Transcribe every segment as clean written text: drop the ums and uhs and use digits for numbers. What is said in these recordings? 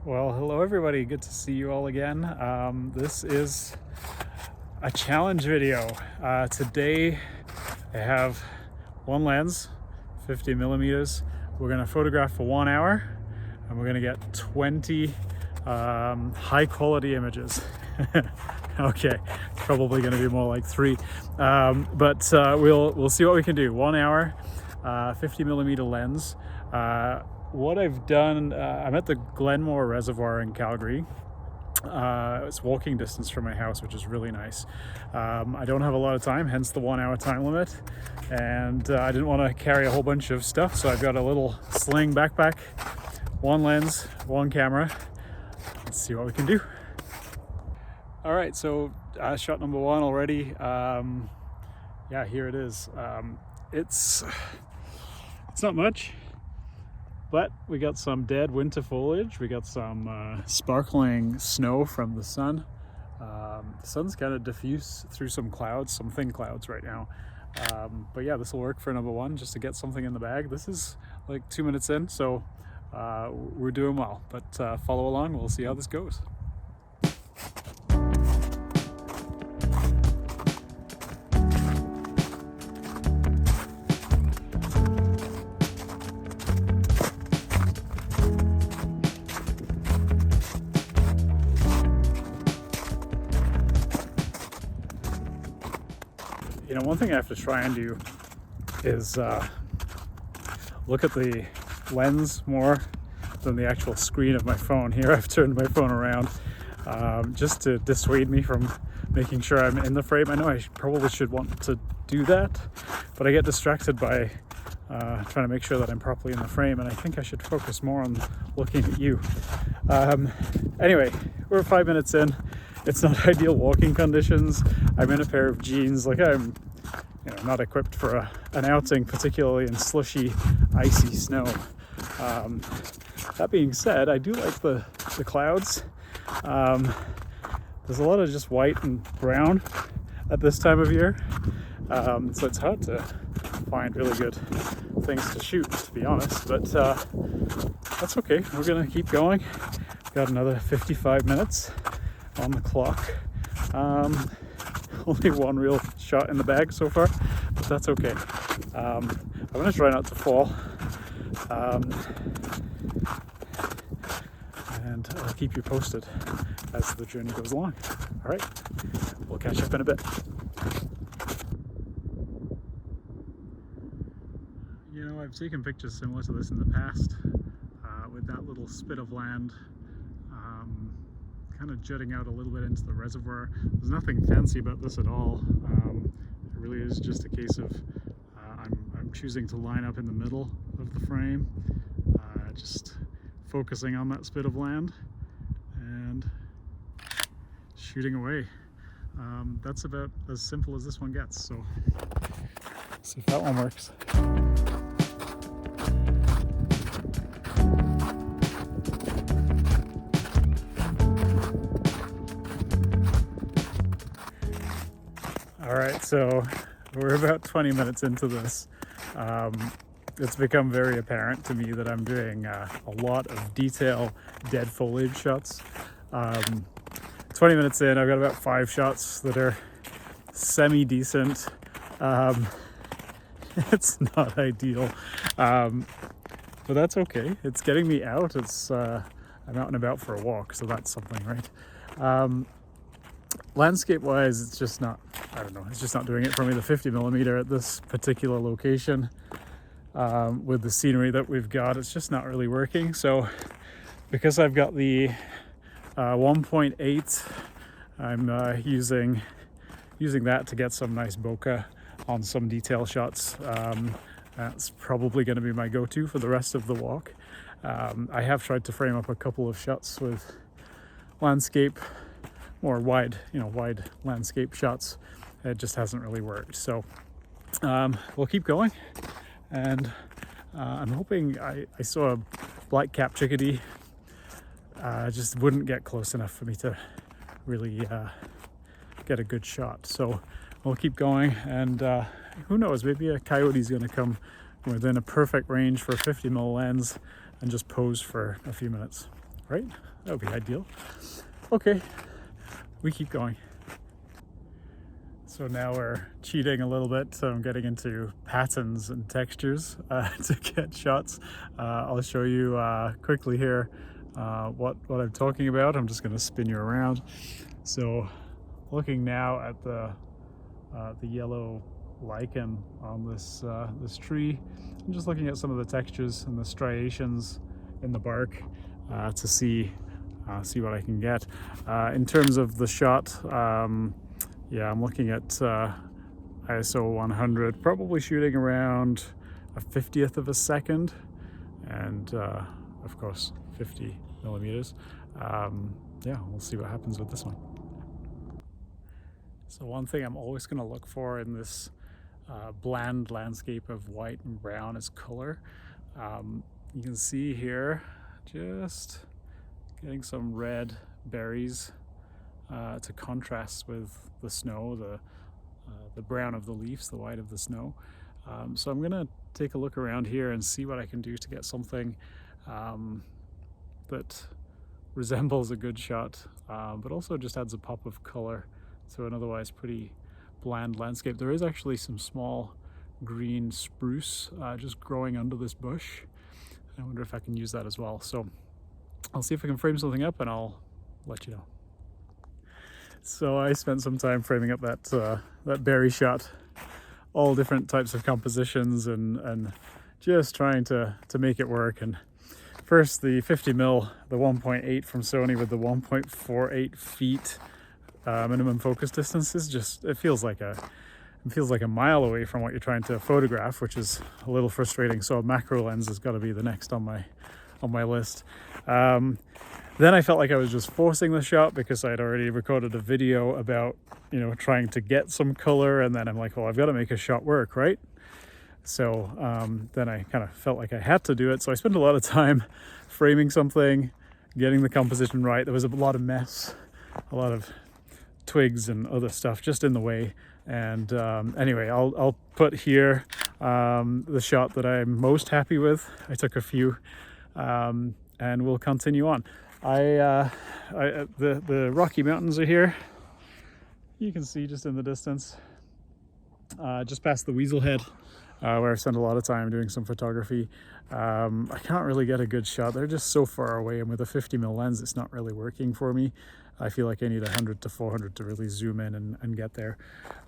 Well, hello everybody. Good to see you all again. This is a challenge video. Today I have one lens, 50 millimeters. We're gonna photograph for 1 hour and we're gonna get 20 high quality images. Okay, probably gonna be more like 3, but we'll see what we can do. 1 hour, 50 millimeter lens. What I've done, I'm at the Glenmore Reservoir in Calgary. It's walking distance from my house, which is really nice. I don't have a lot of time, hence the 1 hour time limit. And I didn't want to carry a whole bunch of stuff, so I've got a little sling backpack, one lens, one camera. Let's see what we can do. All right, so shot number 1 already. Yeah, here it is. It's not much, but we got some dead winter foliage. We got some sparkling snow from the sun. The sun's kind of diffuse through some clouds, some thin clouds right now. But yeah, this will work for number 1, just to get something in the bag. This is like 2 minutes in, so we're doing well. But follow along, we'll see how this goes. You know, one thing I have to try and do is look at the lens more than the actual screen of my phone. Here I've turned my phone around just to dissuade me from making sure I'm in the frame. I know I probably should want to do that, but I get distracted by trying to make sure that I'm properly in the frame, and I think I should focus more on looking at you. Anyway, we're 5 minutes in. It's not ideal walking conditions. I'm in a pair of jeans. Like, I'm not equipped for an outing, particularly in slushy, icy snow. That being said, I do like the clouds. There's a lot of just white and brown at this time of year, so it's hard to find really good things to shoot, to be honest, but that's okay. We're gonna keep going. Got another 55 minutes on the clock. Only one real shot in the bag so far, but that's okay. I'm gonna try not to fall, and I'll keep you posted as the journey goes along. All right, we'll catch up in a bit. You know, I've taken pictures similar to this in the past, with that little spit of land kind of jutting out a little bit into the reservoir. There's nothing fancy about this at all. It really is just a case of I'm choosing to line up in the middle of the frame, just focusing on that spit of land and shooting away. That's about as simple as this one gets, so let's see if that one works. All right, so we're about 20 minutes into this. It's become very apparent to me that I'm doing a lot of detail dead foliage shots. 20 minutes in, I've got about 5 shots that are semi-decent. It's not ideal, but that's okay. It's getting me out. I'm out and about for a walk, so that's something, right? Landscape wise, it's just not, I don't know, it's just not doing it for me. The 50 millimeter at this particular location, with the scenery that we've got, it's just not really working. So because I've got the 1.8, I'm using that to get some nice bokeh on some detail shots. That's probably going to be my go-to for the rest of the walk. I have tried to frame up a couple of shots with landscape, more wide landscape shots. It just hasn't really worked. So we'll keep going, and I'm hoping I saw a black-capped chickadee. Just wouldn't get close enough for me to really get a good shot. So we'll keep going, and who knows, maybe a coyote's going to come within a perfect range for a 50mm lens and just pose for a few minutes. right? That would be ideal. Okay, we keep going. So now we're cheating a little bit, so I'm getting into patterns and textures to get shots. I'll show you quickly here what I'm talking about. I'm just going to spin you around. So looking now at the yellow lichen on this tree, I'm just looking at some of the textures and the striations in the bark to see what I can get. In terms of the shot, yeah, I'm looking at ISO 100, probably shooting around a 50th of a second, and of course 50 millimeters. Yeah, we'll see what happens with this one. So one thing I'm always going to look for in this bland landscape of white and brown is color. You can see here just getting some red berries to contrast with the snow, the brown of the leaves, the white of the snow. So I'm gonna take a look around here and see what I can do to get something that resembles a good shot, but also just adds a pop of color to an otherwise pretty bland landscape. There is actually some small green spruce just growing under this bush. I wonder if I can use that as well. So I'll see if I can frame something up and I'll let you know. So I spent some time framing up that berry shot, all different types of compositions and just trying to make it work. And first the 50mm, the 1.8 from Sony with the 1.48 feet minimum focus distance is just, it feels like a mile away from what you're trying to photograph, which is a little frustrating. So a macro lens has got to be the next on my list. Then I felt like I was just forcing the shot because I'd already recorded a video about, trying to get some color, and then I'm like, well, I've got to make a shot work, right? So then I kind of felt like I had to do it. So I spent a lot of time framing something, getting the composition right. There was a lot of mess, a lot of twigs and other stuff just in the way. And anyway, I'll put here the shot that I'm most happy with. I took a few, and we'll continue on. The Rocky Mountains are here. You can see just in the distance, just past the Weasel Head, where I spent a lot of time doing some photography. I can't really get a good shot. They're just so far away, and with a 50mm lens, it's not really working for me. I feel like I need 100 to 400 to really zoom in and get there.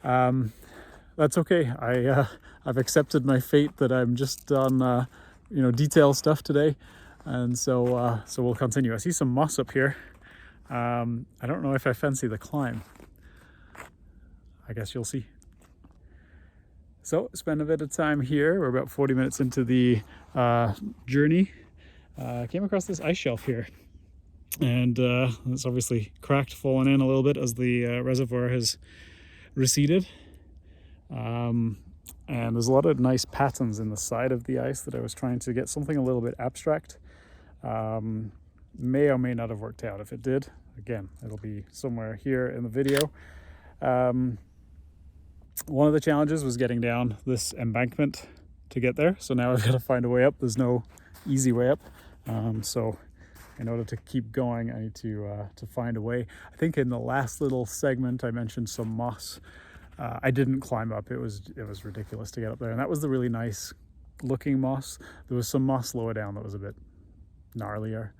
That's okay. I've accepted my fate that I'm just on detail stuff today. And so we'll continue. I see some moss up here. I don't know if I fancy the climb. I guess you'll see. So spend a bit of time here. We're about 40 minutes into the journey. Came across this ice shelf here, and it's obviously cracked, fallen in a little bit as the reservoir has receded. And there's a lot of nice patterns in the side of the ice that I was trying to get something a little bit abstract. May or may not have worked out. If it did, again, it'll be somewhere here in the video. One of the challenges was getting down this embankment to get there. So now I've got to find a way up. There's no easy way up. So in order to keep going, I need to find a way. I think in the last little segment, I mentioned some moss. I didn't climb up. It was ridiculous to get up there. And that was the really nice looking moss. There was some moss lower down that was a bit gnarlier.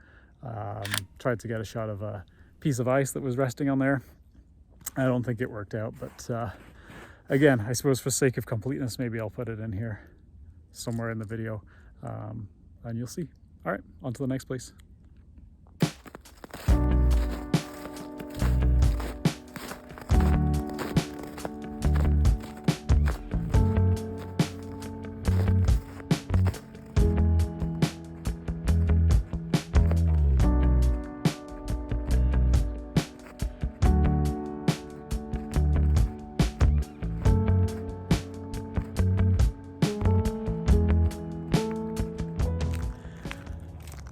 Tried to get a shot of a piece of ice that was resting on there. I don't think it worked out, but again, I suppose for sake of completeness, maybe I'll put it in here somewhere in the video, and you'll see. All right, on to the next place.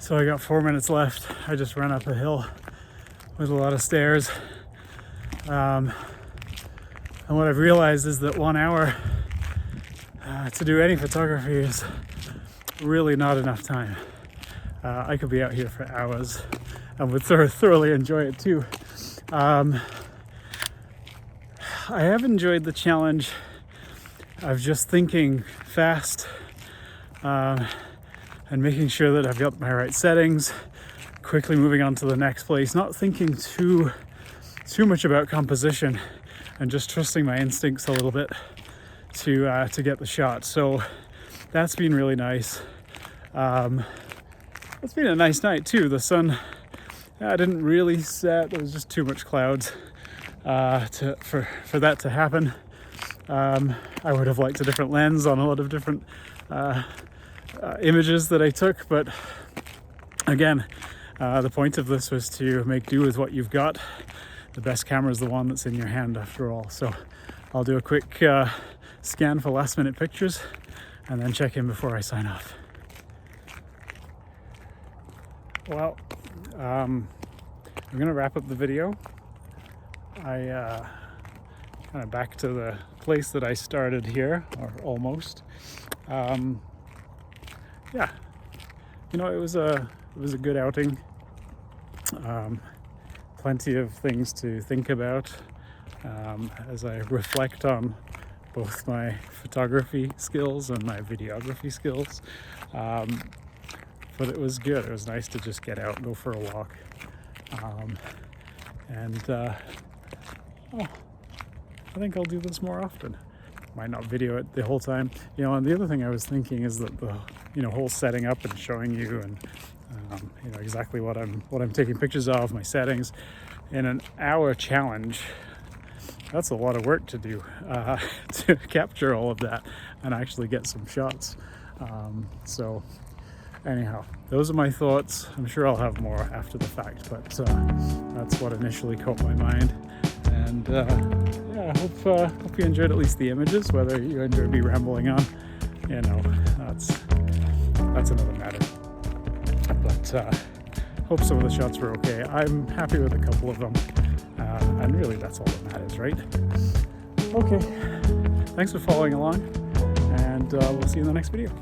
So I got 4 minutes left. I just ran up a hill with a lot of stairs. And what I've realized is that 1 hour to do any photography is really not enough time. I could be out here for hours. and would thoroughly enjoy it too. I have enjoyed the challenge of just thinking fast and making sure that I've got my right settings, quickly moving on to the next place, not thinking too much about composition, and just trusting my instincts a little bit to get the shot. So that's been really nice. It's been a nice night too. The sun didn't really set. There was just too much clouds for that to happen. I would have liked a different lens on a lot of different images that I took, but again, the point of this was to make do with what you've got. The best camera is the one that's in your hand after all. So I'll do a quick scan for last minute pictures and then check in before I sign off. Well, I'm gonna wrap up the video. I kind of back to the place that I started here, or almost. Yeah, you know, it was a good outing. Plenty of things to think about as I reflect on both my photography skills and my videography skills. But it was good. It was nice to just get out and go for a walk. I think I'll do this more often. Might not video it the whole time. You know, and the other thing I was thinking is that the whole setting up and showing you and exactly what I'm taking pictures of, my settings, in an hour challenge. That's a lot of work to do to capture all of that and actually get some shots. So anyhow, those are my thoughts. I'm sure I'll have more after the fact, but that's what initially caught my mind. And yeah, I hope you enjoyed at least the images. Whether you enjoyed me rambling on, you know, that's another matter. But hope some of the shots were okay. I'm happy with a couple of them, and really that's all that matters, right? Okay, thanks for following along, and we'll see you in the next video.